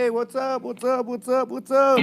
Hey, what's up? What's up? What's up? What's up?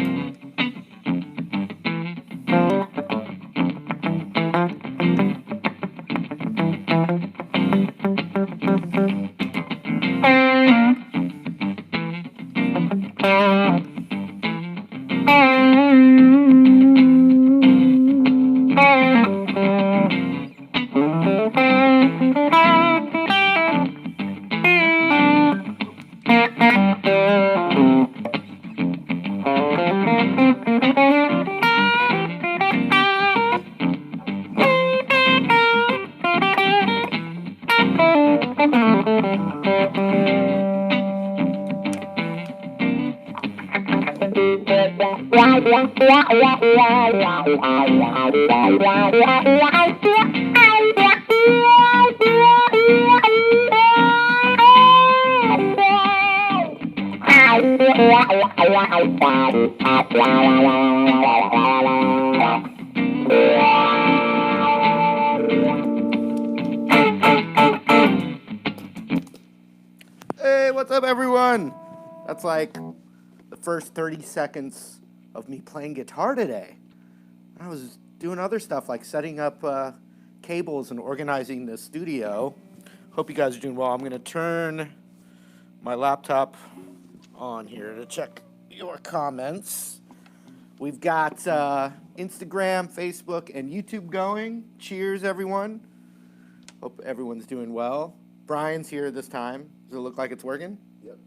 Hey, what's up, everyone? That's like the first 30 seconds of me playing guitar today. I was doing other stuff like setting up cables and organizing the studio. Hope you guys are doing well. I'm going to turn my laptop on here to check your comments. We've got Instagram, Facebook, and YouTube going. Cheers, everyone. Hope everyone's doing well. Brian's here this time. Does it look like it's working? Yep.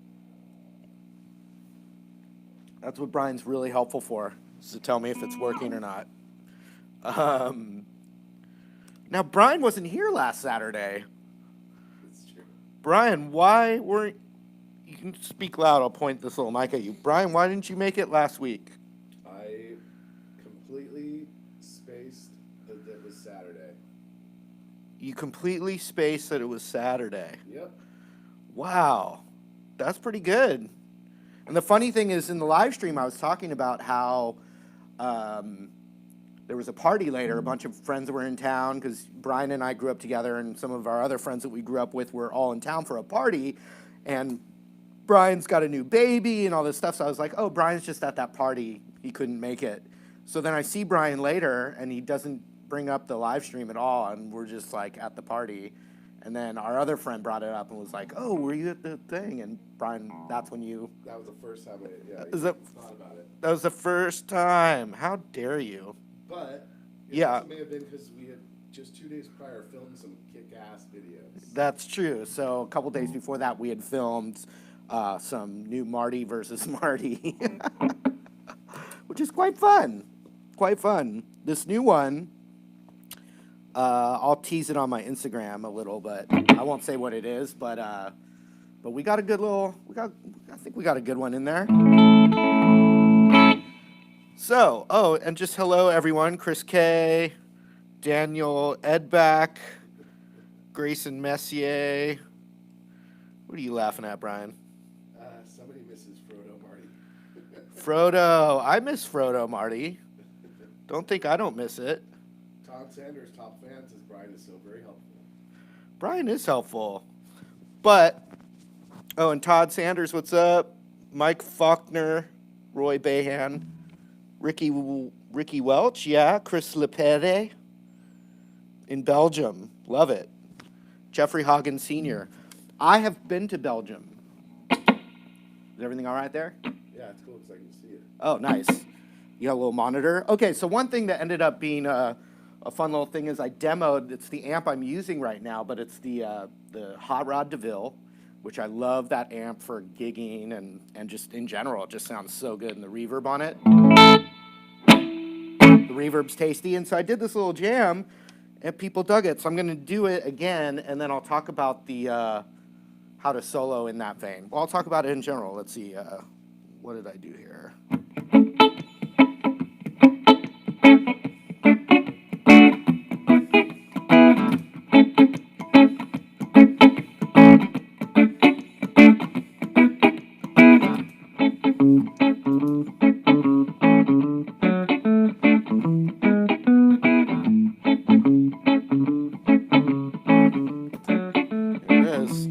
That's what Brian's really helpful for, is to tell me if it's working or not. Now, Brian wasn't here last Saturday. That's true. Brian, why weren't... You can speak loud. I'll point this little mic at you. Brian, why didn't you make it last week? I completely spaced that it was Saturday. You completely spaced that it was Saturday. Yep. Wow. That's pretty good. And the funny thing is, in the live stream, I was talking about how there was a party later. A bunch of friends were in town because Brian and I grew up together, and some of our other friends that we grew up with were all in town for a party. And Brian's got a new baby and all this stuff. So I was like, oh, Brian's just at that party. He couldn't make it. So then I see Brian later, and he doesn't bring up the live stream at all, and we're just like at the party. And then our other friend brought it up and was like, oh, were you at the thing? And Brian, that's when you... That was the first time I thought about it. That was the first time. How dare you? But it Yeah. also may have been because we had just 2 days prior filmed some kick-ass videos. That's true. So a couple days before that, we had filmed some new Marty versus Marty, which is quite fun. Quite fun. This new one, I'll tease it on my Instagram a little, but I won't say what it is. But we got a good little. I think we got a good one in there. So, and just hello everyone. Chris K, Daniel Edback, Grayson Messier. What are you laughing at, Brian? Somebody misses Frodo, Marty. Frodo. I miss Frodo, Marty. Don't think I don't miss it. Todd Sanders, top fan, says Brian is so very helpful. Brian is helpful. But, and Todd Sanders, what's up? Mike Faulkner, Roy Behan, Ricky Welch, yeah. Chris Lepere in Belgium. Love it. Jeffrey Hagen Sr. I have been to Belgium. Is everything all right there? Yeah, it's cool because I can see it. Oh, nice. You got a little monitor? Okay, so one thing that ended up being a fun little thing is I demoed, it's the amp I'm using right now, but it's the Rod Deville, which I love that amp for gigging and just in general. It just sounds so good, and the reverb on it. The reverb's tasty, and so I did this little jam, and people dug it. So I'm going to do it again, and then I'll talk about the how to solo in that vein. Well, I'll talk about it in general. Let's see. What did I do here? Here it is.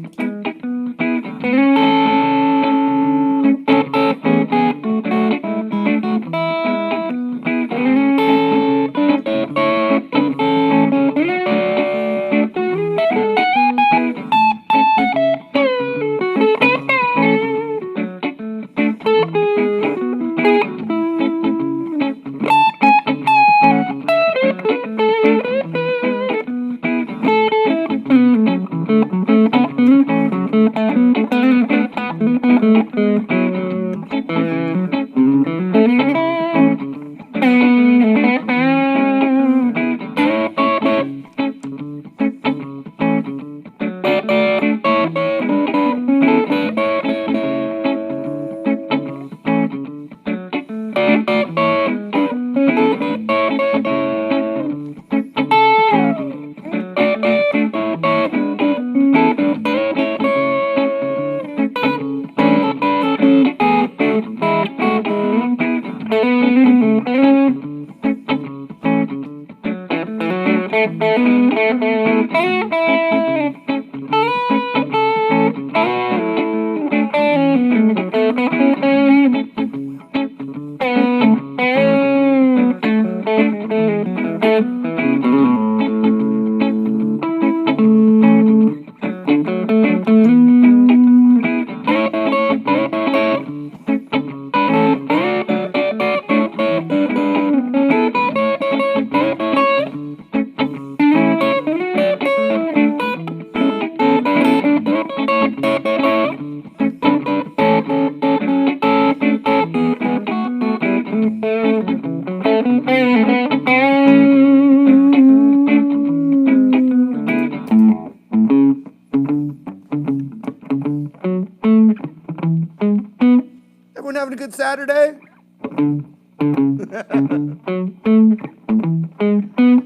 Everyone having a good Saturday?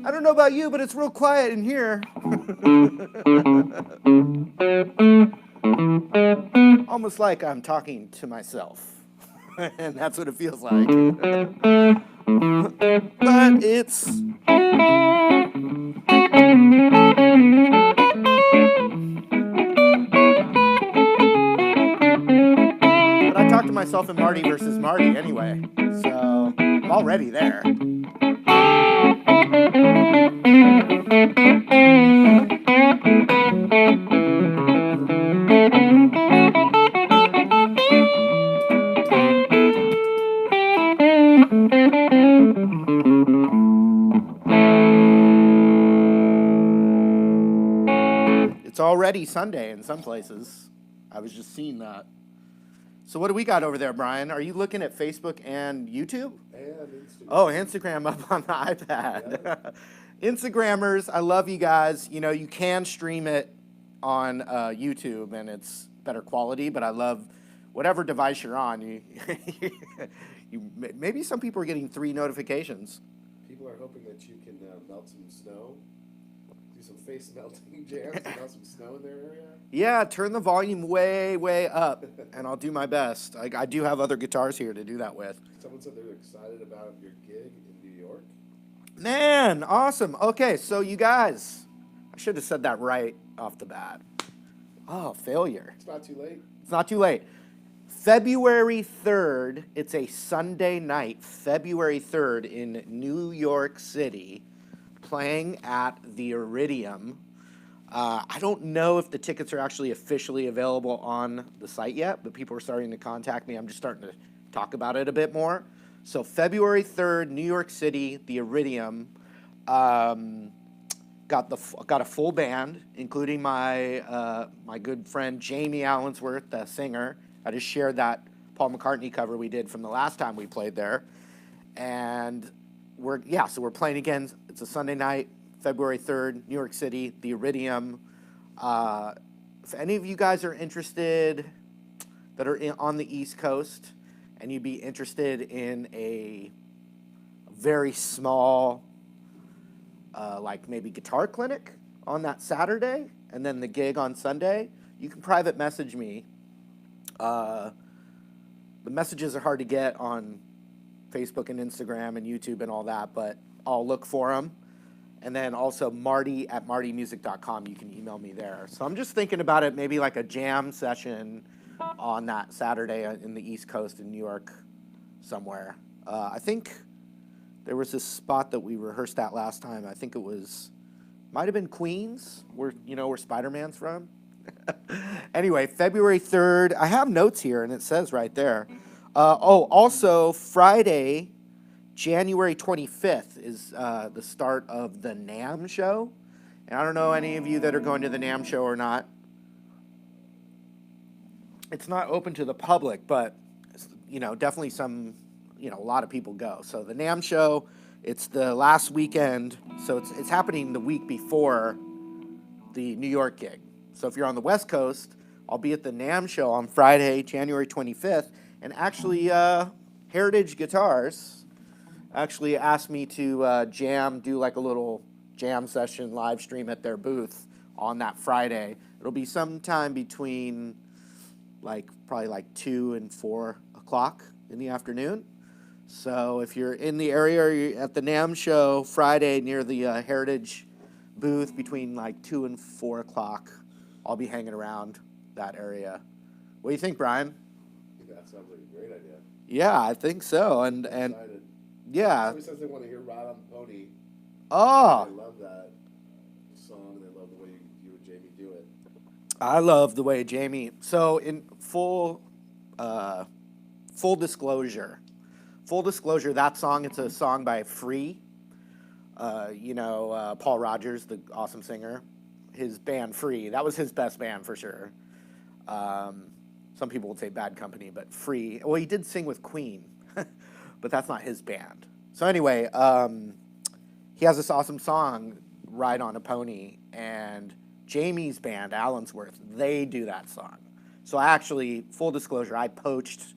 I don't know about you, but it's real quiet in here. Almost like I'm talking to myself. And that's what it feels like. But it's... But I talk to myself in Marty versus Marty anyway. So I'm already there. It's already Sunday in some places. I was just seeing that. So what do we got over there, Brian? Are you looking at Facebook and YouTube? And Instagram. Oh, Instagram up on the iPad. Yeah. Instagrammers, I love you guys. You know, you can stream it on YouTube and it's better quality, but I love whatever device you're on. Maybe some people are getting 3 notifications. People are hoping that you can melt some snow. Do some face melting jams and melt some snow in their area. Yeah, turn the volume way, way up, and I'll do my best. I do have other guitars here to do that with. Someone said they're excited about your gig in New York. Man, awesome. Okay, so you guys, I should have said that right off the bat. Oh, failure. It's not too late. It's not too late. February 3rd, it's a Sunday night, February 3rd in New York City, playing at the Iridium. I don't know if the tickets are actually officially available on the site yet, but people are starting to contact me. I'm just starting to talk about it a bit more. So February 3rd, New York City, the Iridium. Got a full band, including my my good friend Jamie Allensworth, the singer. I just shared that Paul McCartney cover we did from the last time we played there, and so we're playing again. It's a Sunday night, February 3rd, New York City, the Iridium. If any of you guys are interested that are on the East Coast and you'd be interested in a very small, like maybe guitar clinic on that Saturday and then the gig on Sunday, you can private message me. The messages are hard to get on Facebook and Instagram and YouTube and all that, but I'll look for them. And then also marty@martymusic.com, you can email me there. So I'm just thinking about it, maybe like a jam session on that Saturday in the East Coast in New York somewhere. I think there was this spot that we rehearsed at last time. I think it might have been Queens, where Spider-Man's from. Anyway, February 3rd. I have notes here, and it says right there. Also Friday, January 25th is the start of the NAMM show. And I don't know any of you that are going to the NAMM show or not. It's not open to the public, but definitely a lot of people go. So the NAMM show, it's the last weekend, so it's happening the week before the New York gig. So if you're on the West Coast, I'll be at the NAMM show on Friday, January 25th, and actually Heritage Guitars actually asked me to do like a little jam session live stream at their booth on that Friday. It'll be sometime between probably 2 and 4 o'clock in the afternoon. So if you're in the area or you're at the NAMM show Friday near the Heritage booth between 2 and 4 o'clock, I'll be hanging around that area. What do you think, Brian? That sounds like a great idea. Yeah, I think so. And excited. Yeah. Somebody says they want to hear Rod on the Pony. Oh. They love that song. They love the way you and Jamie do it. I love the way Jamie. So in full disclosure, that song, it's a song by Free. Paul Rogers, the awesome singer, his band Free. That was his best band for sure. Some people would say Bad Company, but Free. Well, he did sing with Queen, but that's not his band. So anyway, he has this awesome song, Ride on a Pony, and Jamie's band, Allensworth, they do that song. So I actually, full disclosure, I poached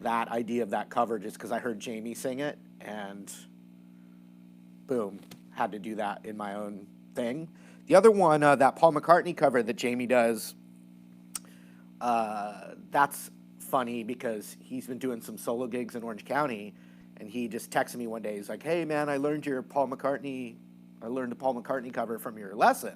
that idea of that cover just because I heard Jamie sing it, and boom, had to do that in my own thing. The other one, that Paul McCartney cover that Jamie does, that's funny because he's been doing some solo gigs in Orange County, and he just texted me one day. He's like, "Hey man, I learned the Paul McCartney cover from your lesson."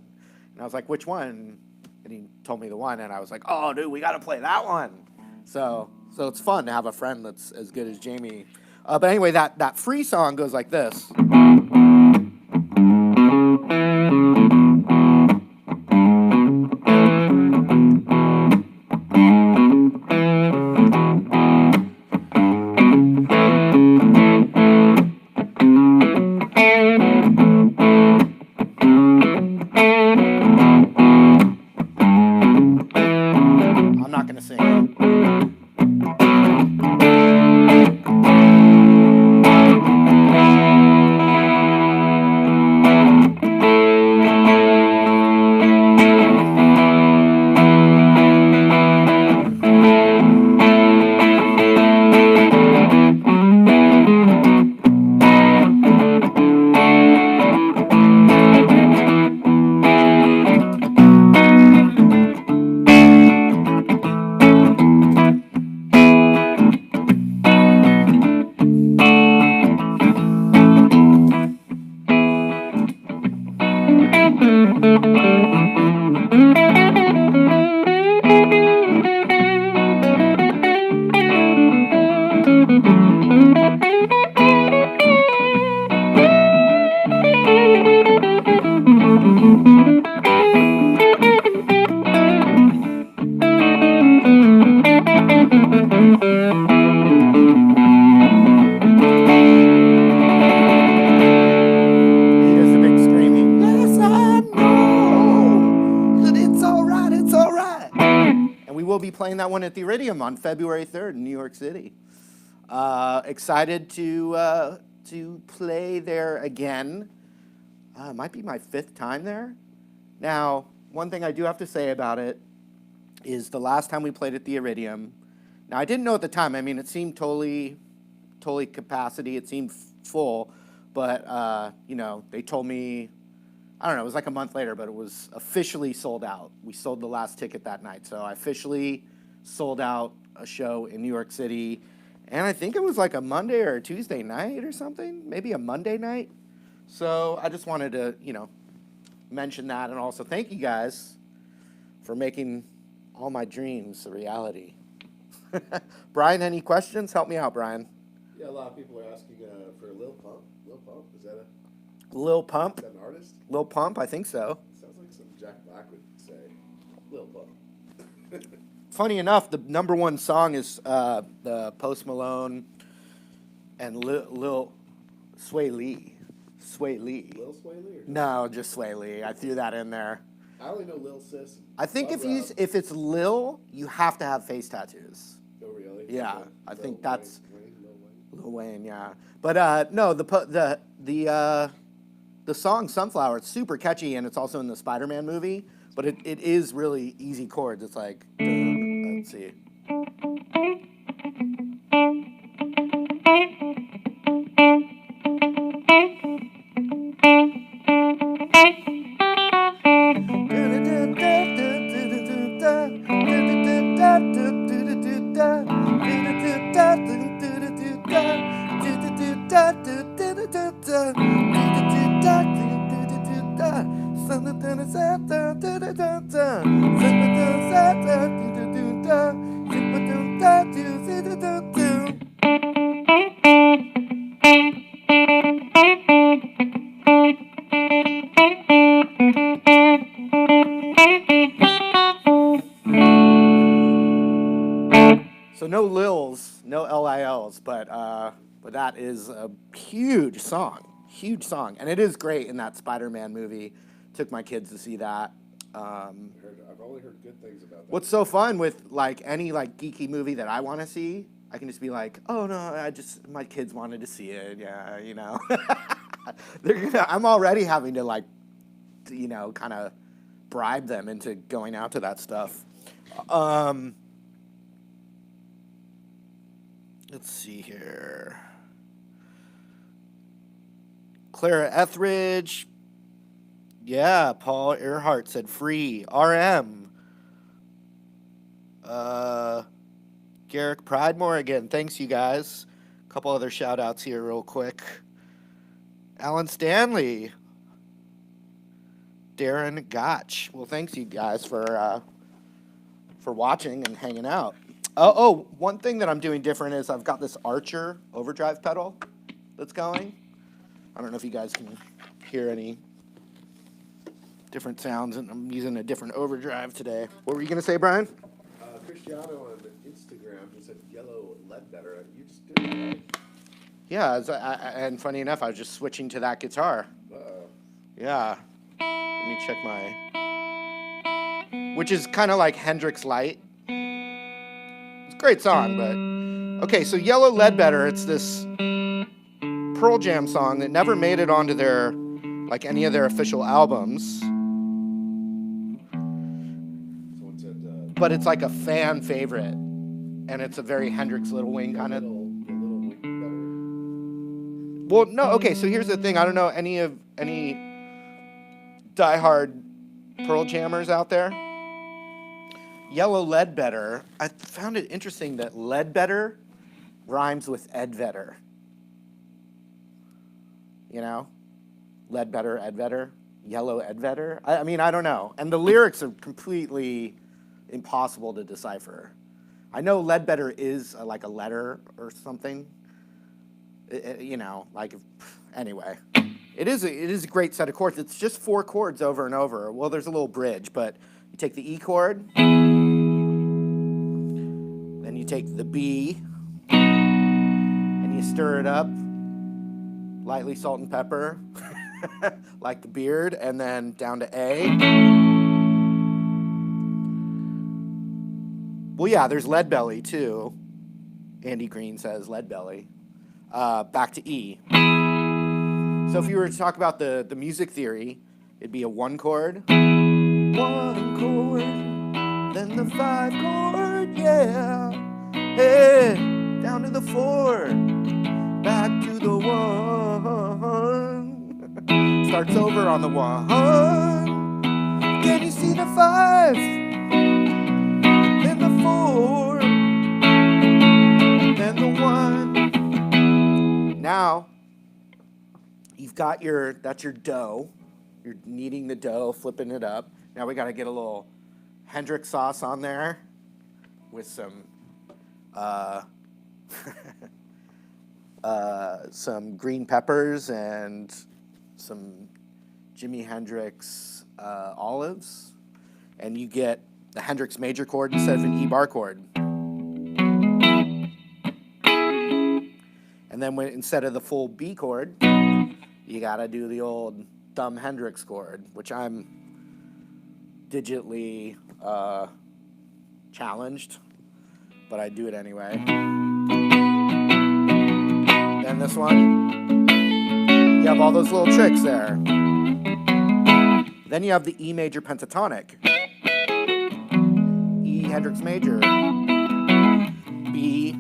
And I was like, "Which one?" And he told me the one, and I was like, "Oh dude, we got to play that one." So it's fun to have a friend that's as good as Jamie. But anyway, that free song goes like this. I'm not going to sing it. Playing that one at the Iridium on February 3rd in New York City. Excited to play there again. Might be my 5th time there. Now, one thing I do have to say about it is the last time we played at the Iridium. Now, I didn't know at the time. I mean, it seemed totally capacity. It seemed full, but they told me. I don't know, it was like a month later, but it was officially sold out. We sold the last ticket that night. So I officially sold out a show in New York City. And I think it was like a Monday or a Tuesday night or something, maybe a Monday night. So I just wanted to, mention that. And also thank you guys for making all my dreams a reality. Brian, any questions? Help me out, Brian. Yeah, a lot of people are asking for Lil Pump. Lil Pump, is that Lil Pump? Is that an artist? Lil Pump, I think so. Sounds like some Jack Black would say. Lil Pump. Funny enough, the number one song is the Post Malone and Lil Sway Lee. Sway Lee. Lil Sway Lee? No, just Sway Lee. I threw that in there. I only know Lil Sis. I think if it's Lil, you have to have face tattoos. Oh really? Yeah, Okay. I think Lil that's Wayne, Lil Wayne. Yeah, but no, the song Sunflower, it's super catchy, and it's also in the Spider-Man movie, but it is really easy chords. It's like, let's see. So no Lils, no LILs, but that is a huge song, and it is great in that Spider-Man movie. Took my kids to see that. I've only heard good things about that. What's so fun with like any like geeky movie that I want to see, I can just be like, oh no, my kids wanted to see it, yeah, I'm already having to like, kind of bribe them into going out to that stuff. Let's see here. Clara Etheridge. Yeah, Paul Earhart said free. RM. Garrick Pridemore again. Thanks, you guys. A couple other shout outs here, real quick. Alan Stanley. Darren Gotch. Well, thanks, you guys, for watching and hanging out. Oh, one thing that I'm doing different is I've got this Archer overdrive pedal that's going. I don't know if you guys can hear any different sounds, and I'm using a different overdrive today. What were you going to say, Brian? Cristiano on Instagram just said yellow Ledbetter. You just did it, right? Yeah, and funny enough, I was just switching to that guitar. Yeah. Let me check my... Which is kind of like Hendrix Light. It's a great song, but... Okay, so Yellow Ledbetter, it's this Pearl Jam song that never made it onto their... like any of their official albums. Someone said... But it's like a fan favorite. And it's a very Hendrix Little Wing kind of... Little Wing better. Well, no, okay, so here's the thing. I don't know any diehard Pearl Jammers out there. Yellow Ledbetter. I found it interesting that Ledbetter rhymes with Edvetter. You know? Ledbetter, Edvetter. Yellow Edvetter. I mean, I don't know. And the lyrics are completely impossible to decipher. I know Ledbetter is like a letter or something. You know, like, anyway. It is a great set of chords. It's just 4 chords over and over. Well, there's a little bridge, but you take the E chord, then you take the B, and you stir it up, lightly salt and pepper, like the beard, and then down to A. Well, yeah, there's Leadbelly, too. Andy Green says Leadbelly. Back to E. So if you were to talk about the music theory, it'd be a 1 chord, 1 chord, then the 5 chord, yeah, hey, down to the 4, back to the 1, starts over on the 1, can you see the 5, then the 4, then the 1, now, you've got that's your dough. You're kneading the dough, flipping it up. Now we got to get a little Hendrix sauce on there with some green peppers and some Jimi Hendrix olives. And you get the Hendrix major chord instead of an E bar chord. And then instead of the full B chord, you gotta do the old thumb Hendrix chord, which I'm digitally challenged, but I do it anyway. Then this one, you have all those little tricks there. Then you have the E major pentatonic. E Hendrix major, B,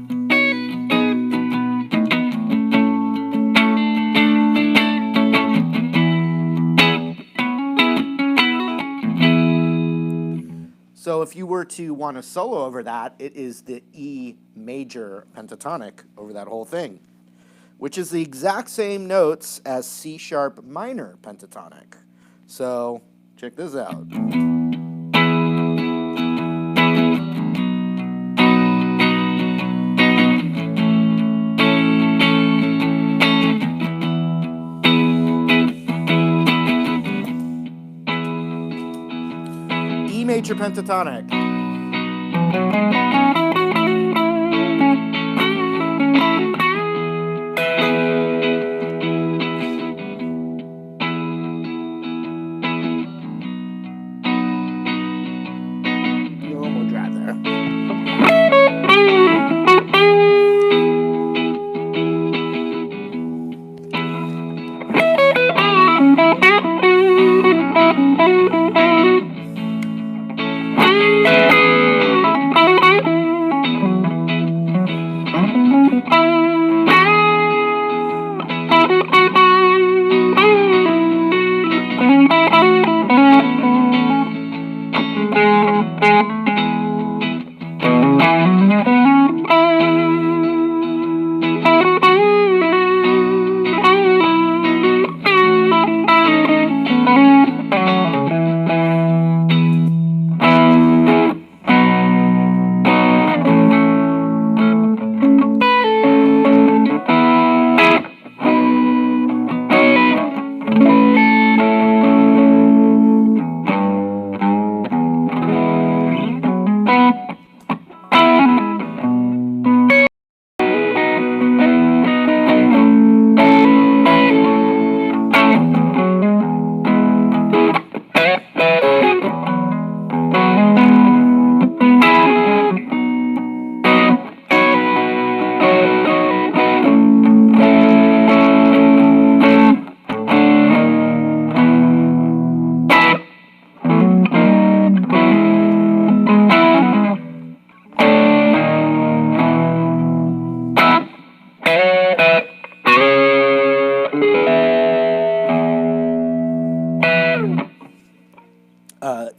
so if you were to want to solo over that, it is the E major pentatonic over that whole thing, which is the exact same notes as C sharp minor pentatonic. So check this out. E major pentatonic. Normal drive there.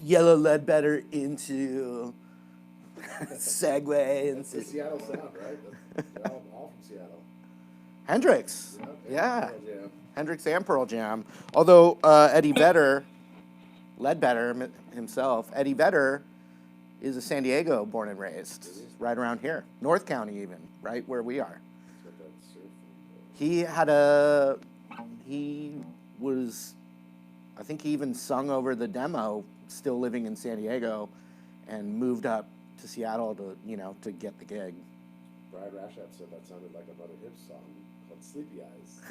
Yellow Ledbetter into segue That's the into Seattle sound, right? They're all from Seattle. Hendrix. Okay. Yeah, Oh, yeah. Hendrix and Pearl Jam. Although Eddie Vedder, Ledbetter himself, Eddie Vedder is a San Diego born and raised, right around here, North County even, right where we are. Got that surf thing. He was, I think he even sung over the demo, still living in San Diego, and moved up to Seattle to get the gig. Brian Rashap said that sounded like a Mother Hips song called Sleepy Eyes.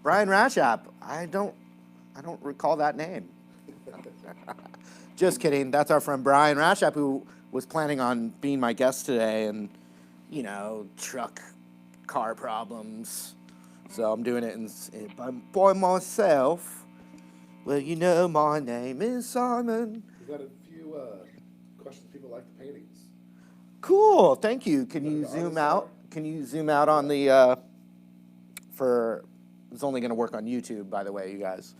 Brian Rashap, I don't recall that name. Just kidding. That's our friend Brian Rashap, who was planning on being my guest today, and car problems. So I'm doing it by myself. Well, my name is Simon. We've got a few questions. People like the paintings. Cool. Thank you. Can you The zoom artist out? are- Can you zoom out on the it's only going to work on YouTube, by the way, you guys.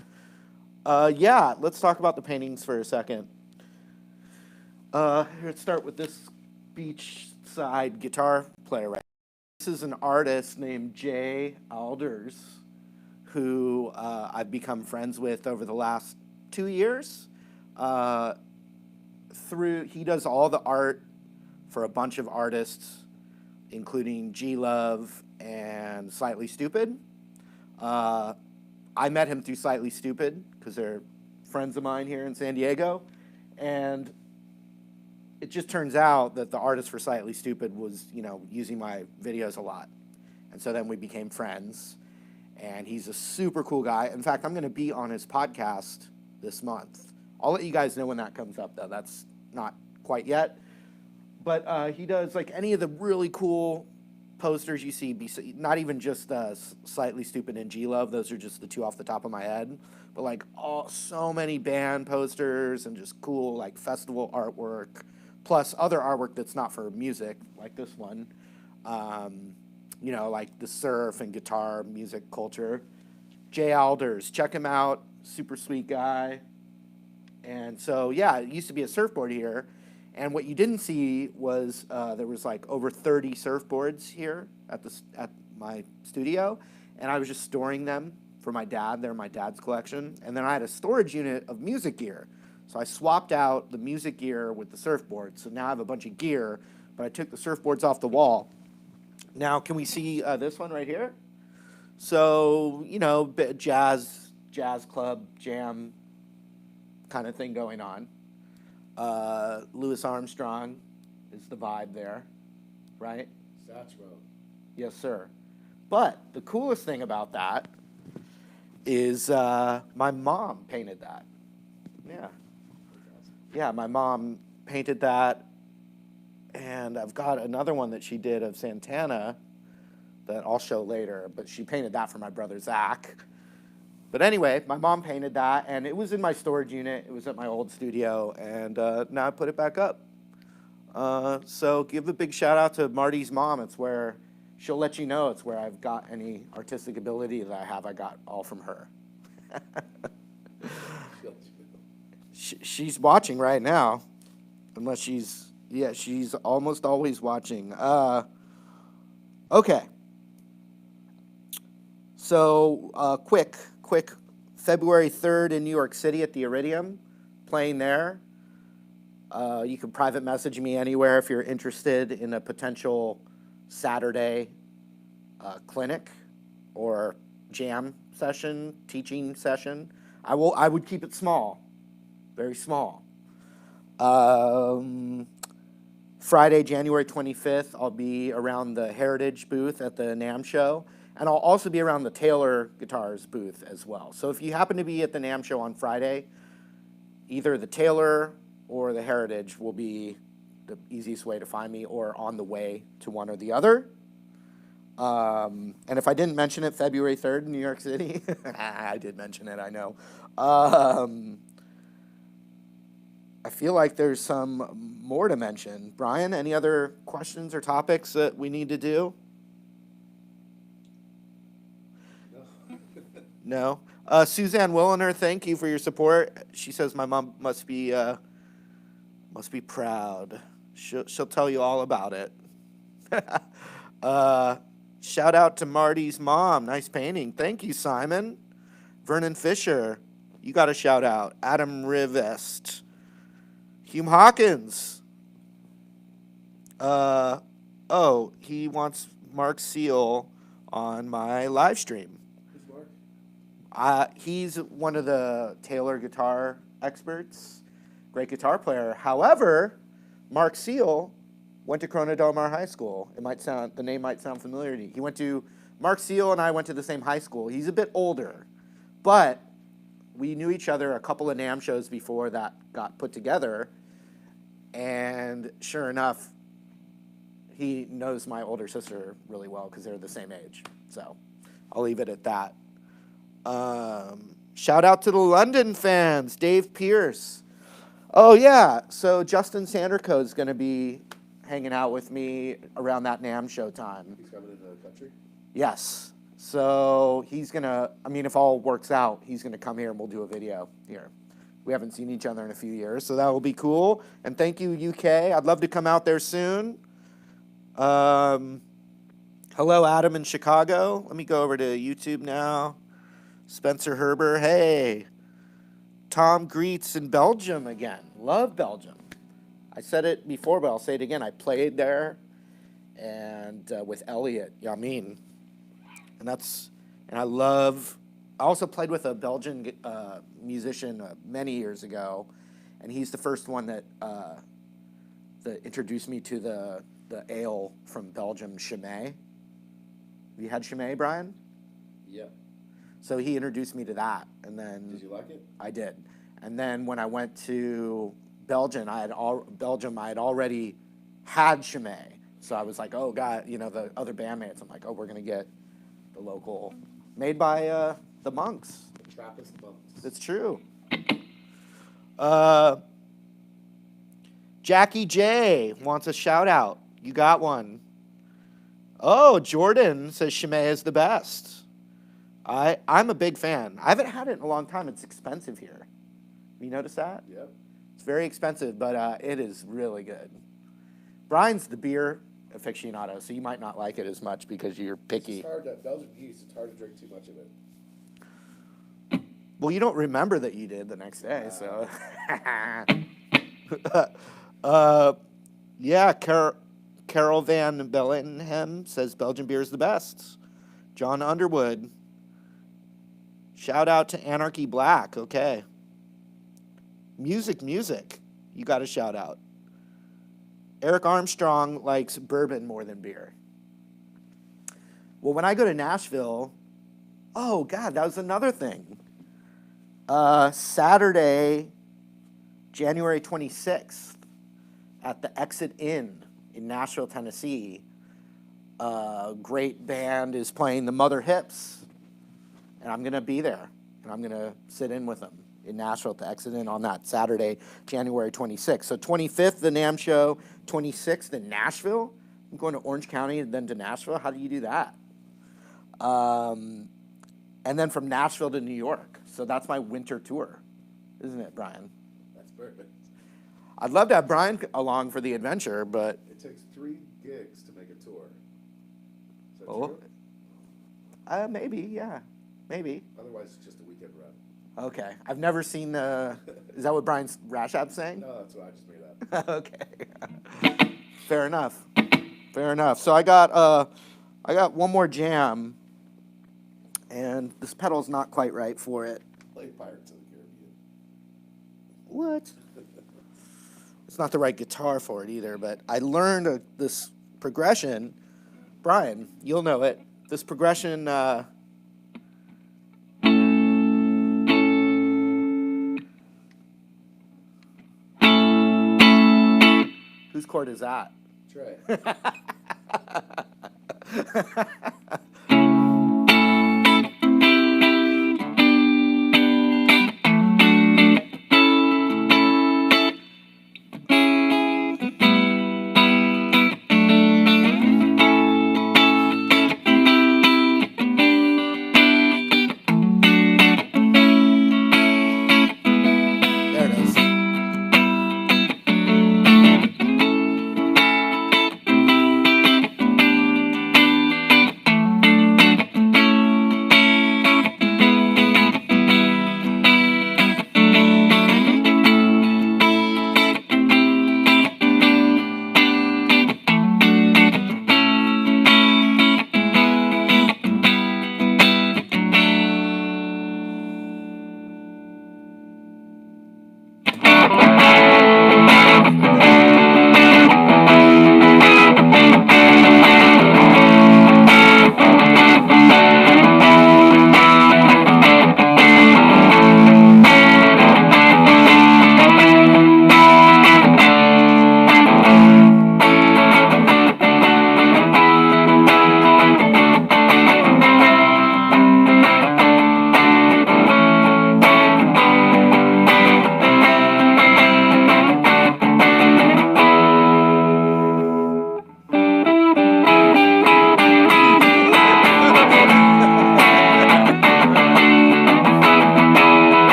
Yeah, let's talk about the paintings for a second. Let's start with this beachside guitar player right. This is an artist named Jay Alders, who I've become friends with over the last 2 years. He does all the art for a bunch of artists, including G Love and Slightly Stupid. I met him through Slightly Stupid because they're friends of mine here in San Diego, and it just turns out that the artist for Slightly Stupid was, using my videos a lot, and so then we became friends. And he's a super cool guy. In fact, I'm going to be on his podcast this month. I'll let you guys know when that comes up, though. That's not quite yet. But he does any of the really cool posters you see. Not even just Slightly Stupid and G Love. Those are just the two off the top of my head. But so many band posters and just cool festival artwork, plus other artwork that's not for music, like this one. The surf and guitar music culture. Jay Alders, check him out, super sweet guy. And so, yeah, it used to be a surfboard here. And what you didn't see was there was over 30 surfboards here at my studio. And I was just storing them for my dad. They're my dad's collection. And then I had a storage unit of music gear. So I swapped out the music gear with the surfboard. So now I have a bunch of gear, but I took the surfboards off the wall. Now, can we see this one right here? So, jazz club, jam kind of thing going on. Louis Armstrong is the vibe there, right? Satchmo. Yes, sir. But the coolest thing about that is my mom painted that. Yeah. Yeah, my mom painted that. And I've got another one that she did of Santana that I'll show later, but she painted that for my brother Zach. But anyway, my mom painted that, and it was in my storage unit. It was at my old studio, and now I put it back up. So give a big shout out to Marty's mom. It's where she'll let you know it's where I've got any artistic ability that I have. I got all from her. She's watching right now, unless she's almost always watching. Okay. So quick, February 3rd in New York City at the Iridium, playing there. You can private message me anywhere if you're interested in a potential Saturday clinic or jam session, teaching session. I would keep it small, very small. Friday, January 25th, I'll be around the Heritage booth at the NAMM show, and I'll also be around the Taylor Guitars booth as well. So if you happen to be at the NAMM show on Friday, either the Taylor or the Heritage will be the easiest way to find me, or on the way to one or the other. And if I didn't mention it, February 3rd in New York City, I did mention it, I know. I feel like there's some more to mention. Brian, any other questions or topics that we need to do? No? Suzanne Williner, thank you for your support. She says my mom must be proud. She'll tell you all about it. Shout out to Marty's mom. Nice painting. Thank you, Simon. Vernon Fisher, you got a shout out. Adam Rivest. Hume Hawkins. He wants Mark Seal on my live stream. Who's Mark? He's one of the Taylor guitar experts. Great guitar player. However, Mark Seal went to Corona Del Mar High School. The name might sound familiar to you. Mark Seal and I went to the same high school. He's a bit older, but we knew each other a couple of NAMM shows before that got put together. And sure enough, he knows my older sister really well because they're the same age. So I'll leave it at that. Shout out to the London fans, Dave Pierce. Oh, yeah. So Justin Sanderco is going to be hanging out with me around that NAMM show time. He's coming into the country? Yes. So he's going to, if all works out, he's going to come here and we'll do a video here. We haven't seen each other in a few years, so that will be cool. And thank you, UK. I'd love to come out there soon. Hello, Adam in Chicago. Let me go over to YouTube now. Spencer Herber, hey. Tom Greets in Belgium again. Love Belgium. I said it before, but I'll say it again. I played there and with Elliot Yamin. And I also played with a Belgian musician many years ago, and he's the first one that introduced me to the ale from Belgium, Chimay. Have you had Chimay, Brian? Yeah. So he introduced me to that, and then... Did you like it? I did. And then when I went to Belgium, I had already had Chimay. So I was like, oh, God, the other bandmates, I'm like, oh, we're going to get the local... Made by the monks. The Trappist monks. It's true. Jackie J wants a shout out. You got one. Oh, Jordan says Chimay is the best. I'm a big fan. I haven't had it in a long time. It's expensive here. Have you noticed that? Yep. It's very expensive, but it is really good. Brian's the beer aficionado, so you might not like it as much because you're picky. It's hard Belgian yeast. It's hard to drink too much of it. Well, you don't remember that you did the next day, so. Yeah, Carol Van Bellingham says Belgian beer is the best. John Underwood. Shout out to Anarchy Black. Okay. Music. You got a shout out. Eric Armstrong likes bourbon more than beer. Well, when I go to Nashville, oh, God, that was another thing. Saturday, January 26th, at the Exit Inn in Nashville, Tennessee, a great band is playing the Mother Hips, and I'm going to be there, and I'm going to sit in with them in Nashville at the Exit Inn on that Saturday, January 26th. So 25th, the NAMM show, 26th in Nashville. I'm going to Orange County and then to Nashville. How do you do that? And then from Nashville to New York. So that's my winter tour, isn't it, Brian? That's perfect. I'd love to have Brian along for the adventure, but... It takes 3 gigs to make a tour. Is that Oh. true? Maybe, yeah. Maybe. Otherwise, it's just a weekend run. Okay. I've never seen the... Is that what Brian's Rash App's saying? No, that's what I just made up. Okay. Fair enough. Fair enough. So I got one more jam, and this pedal's not quite right for it. Play Pirates of the Caribbean. What? It's not the right guitar for it either, but I learned this progression. Brian, you'll know it. This progression... whose chord is that? Trey. There it is.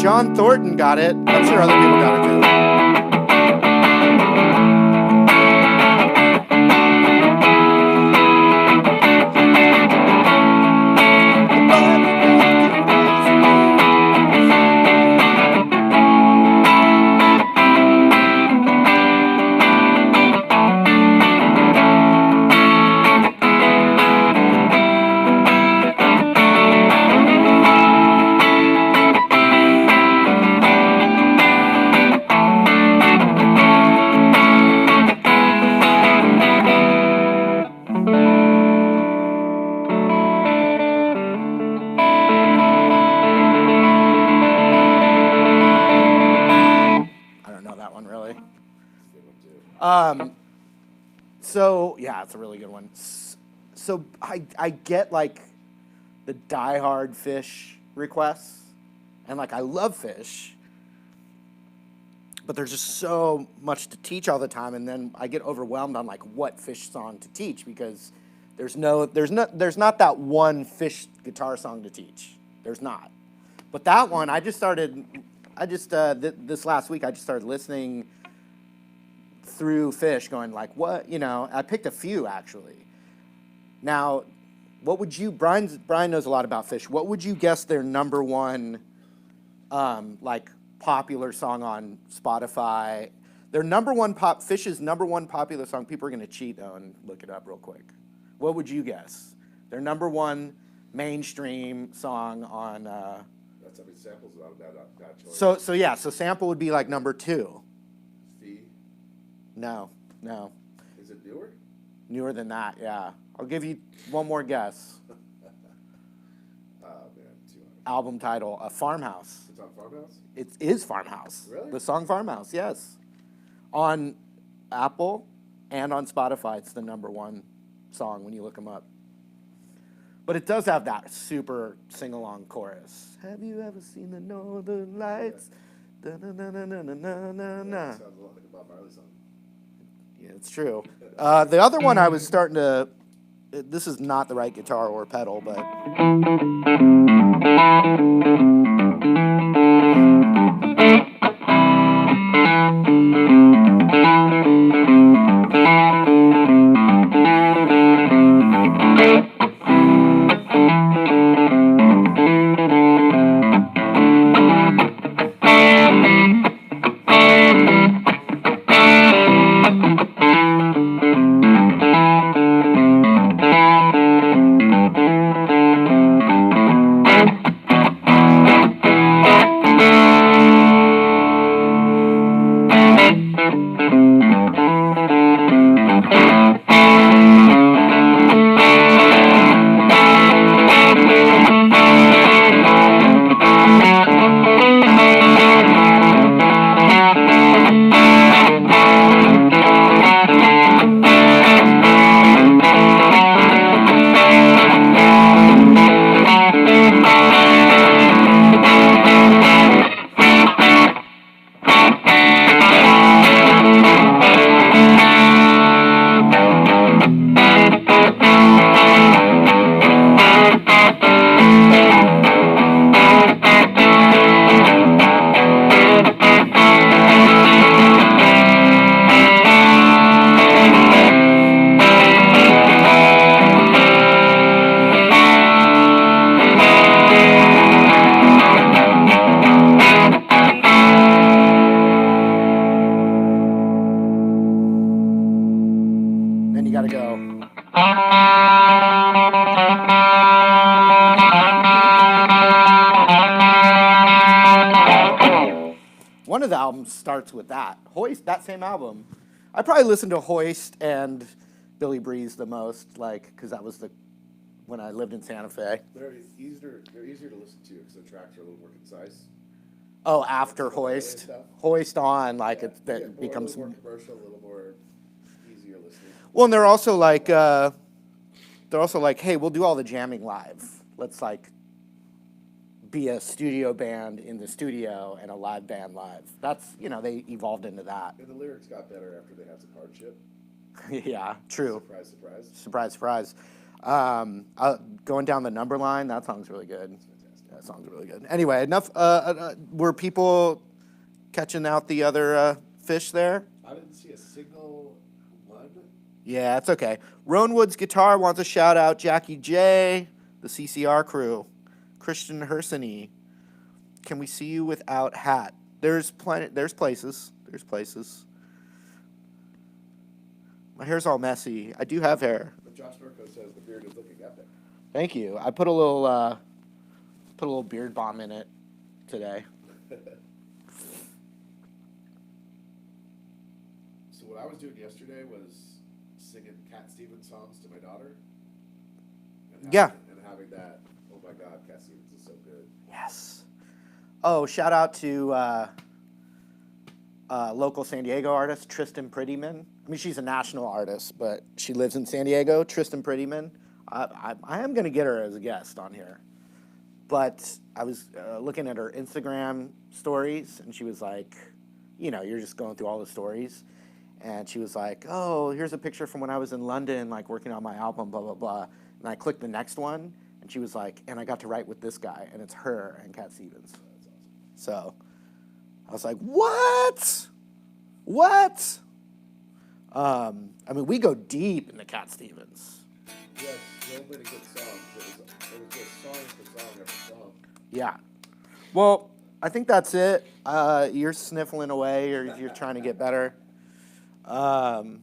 John Thornton got it. I'm sure other people got it too. I don't know that one really. Good one, too. So yeah, it's a really good one. So I get like the diehard Phish requests, and like I love Phish, but there's just so much to teach all the time, and then I get overwhelmed on like what Phish song to teach because there's not that one Phish guitar song to teach. There's not. But that one, this last week I just started listening through Phish, going like, what, I picked a few actually. Now, what would you, Brian knows a lot about Phish. What would you guess their number one, like popular song on Spotify? Their number one Phish's number one popular song. People are gonna cheat though and look it up real quick. What would you guess? Their number one mainstream song on. That's how many samples out of that choice. So sample would be like number 2. Fee. No. Is it newer? Newer than that, yeah. I'll give you one more guess. Oh, man. 200. Album title, Farmhouse. It's on Farmhouse? It is Farmhouse. Really? The song Farmhouse, yes. On Apple and on Spotify, it's the number one song when you look them up. But it does have that super sing-along chorus. Have you ever seen the Northern Lights? Da-na-na-na-na-na-na-na. Sounds a lot like a Bob Marley song. Yeah, it's true. The other one I was starting to. This is not the right guitar or pedal, but. Then you gotta go. One of the albums starts with that. Hoist, that same album. I probably listened to Hoist and Billy Breeze the most, like, because that was when I lived in Santa Fe. They're easier to listen to because the tracks are a little more concise. Oh, after Some of the early Hoist. stuff. Hoist on, like, Yeah, it becomes. a little more commercial, a little more easier listening. Well, and they're also like, hey, we'll do all the jamming live. Let's like be a studio band in the studio and a live band live. That's, they evolved into that. And the lyrics got better after they had some hardship. Yeah, true. Surprise, surprise. Surprise, surprise. Going down the number line, that song's really good. That's fantastic. That song's really good. Anyway, enough. Were people catching out the other Phish there? I didn't see a single one. Yeah, it's okay. Roanwood's Guitar wants a shout out. Jackie J, the CCR crew. Christian Hersony. Can we see you without hat? There's places. There's places. My hair's all messy. I do have hair. But Josh Norco says the beard is looking epic. Thank you. I put a little beard balm in it today. So what I was doing yesterday was singing Cat Stevens songs to my daughter. And having that, oh my God, Cat Stevens is so good. Yes. Oh, shout out to local San Diego artist, Tristan Prettyman. I mean, she's a national artist, but she lives in San Diego. Tristan Prettyman. I am going to get her as a guest on here. But I was looking at her Instagram stories, and she was like, you're just going through all the stories. And she was like, oh, here's a picture from when I was in London, like working on my album, blah, blah, blah. And I clicked the next one, and she was like, and I got to write with this guy, and it's her and Cat Stevens. That's awesome. So I was like, what? What? I mean, we go deep into Cat Stevens. Yes, so many good songs. It was just song for song after song. Yeah. Well, I think that's it. You're sniffling away, or you're trying to get better. No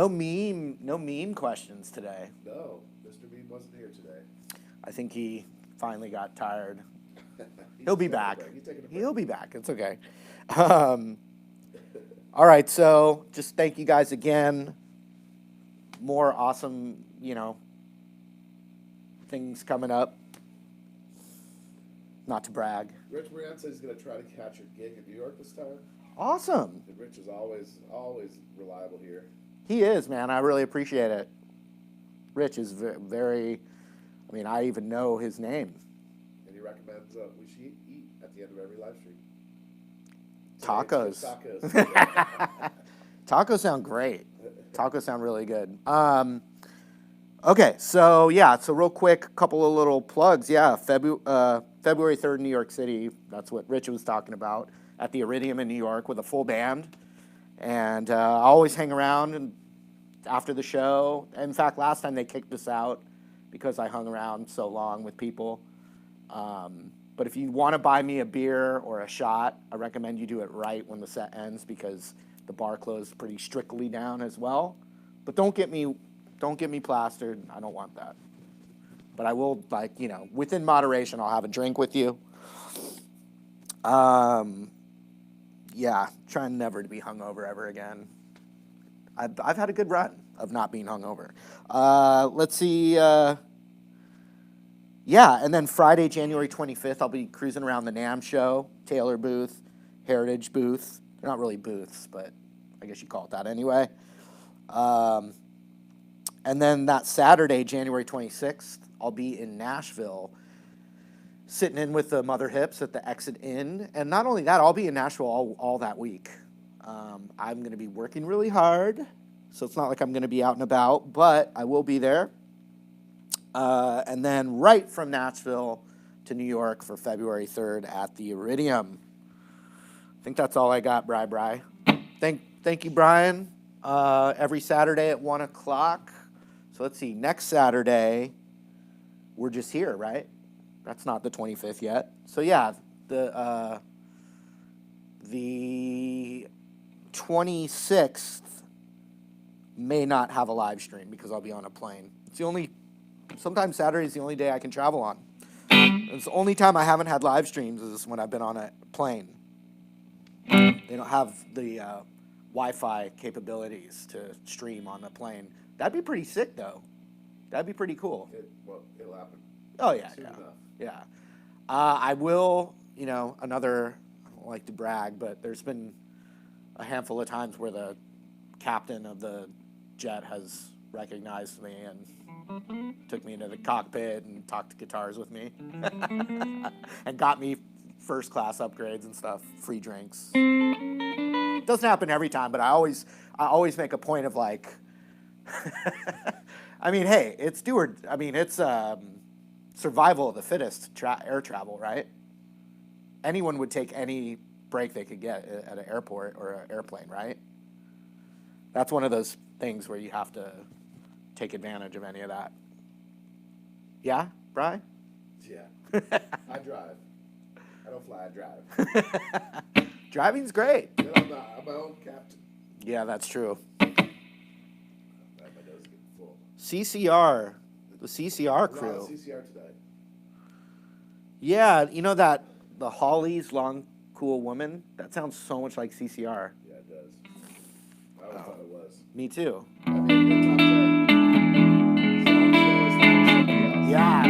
meme questions today. No, Mr. Bean wasn't here today. I think he finally got tired. He'll be back. He's taking a break. He'll be back. It's okay. All right, so just thank you guys again. More awesome, things coming up. Not to brag. Rich Moran says he's going to try to catch a gig in New York this time. Awesome. And Rich is always reliable here. He is, man. I really appreciate it. Rich is very, I even know his name. And he recommends we should eat at at the end of every live stream. Tacos. Tacos. Tacos sound great. Tacos sound really good. Okay, so yeah, so real quick, couple of little plugs. Yeah, February 3rd, New York City. That's what Rich was talking about at the Iridium in New York with a full band. And I always hang around and after the show. In fact, last time they kicked us out because I hung around so long with people. But if you want to buy me a beer or a shot, I recommend you do it right when the set ends because the bar closed pretty strictly down as well. But don't get me plastered. I don't want that. But I will, like, you know, within moderation, I'll have a drink with you. Yeah, trying never to be hungover ever again. I've had a good run of not being hungover. Let's see. Yeah, and then Friday, January 25th, I'll be cruising around the NAMM show, Taylor booth, Heritage booth. They're not really booths, but I guess you call it that anyway. And then that Saturday, January 26th, I'll be in Nashville, sitting in with the Mother Hips at the Exit Inn. And not only that, I'll be in Nashville all that week. I'm going to be working really hard, so it's not like I'm going to be out and about, but I will be there. And then right from Nashville to New York for February 3rd at the Iridium. I think that's all I got, Bri. Thank you, Brian. Every Saturday at 1 o'clock. So let's see, next Saturday, we're just here, right? That's not the 25th yet. So yeah, the 26th may not have a live stream because I'll be on a plane. Sometimes Saturday is the only day I can travel on. It's the only time I haven't had live streams is when I've been on a plane. They don't have the Wi-Fi capabilities to stream on the plane. That'd be pretty sick, though. That'd be pretty cool. It'll happen. Oh, yeah, Soon enough. yeah. I will, I don't like to brag, but there's been a handful of times where the captain of the jet has recognized me and took me into the cockpit and talked guitars with me and got me first class upgrades and stuff, free drinks. Doesn't happen every time, but I always make a point of like, I mean, hey, it's survival of the fittest air travel, right? Anyone would take any break they could get at an airport or an airplane, right? That's one of those things where you have to take advantage of any of that. Yeah, Bri? Yeah. I drive. I don't fly, I drive. Driving's great. I'm my own captain. Yeah, that's true. My nose is getting full. CCR, the CCR A lot crew. of CCR today. Yeah, the Hollies, Long Cool Woman? That sounds so much like CCR. Yeah, it does. I always thought it was. Me too. That'd be a good top 10. Sounds always like somebody else. Yeah.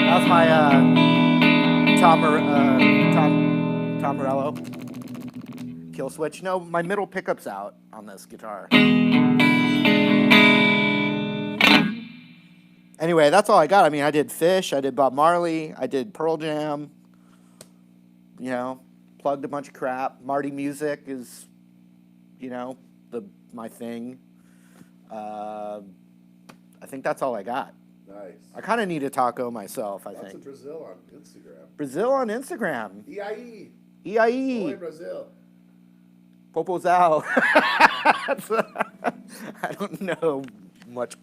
That's my Tom Morello kill switch. No, my middle pickup's out on this guitar. Anyway, that's all I got. I mean, I did Phish, I did Bob Marley, I did Pearl Jam. Plugged a bunch of crap. Marty music is, my thing. I think that's all I got. Nice. I kind of need a taco myself, I Lots of think. Brazil on Instagram. Brazil on Instagram. EIE. EIE. Oi, Brazil. Popozão. I don't know much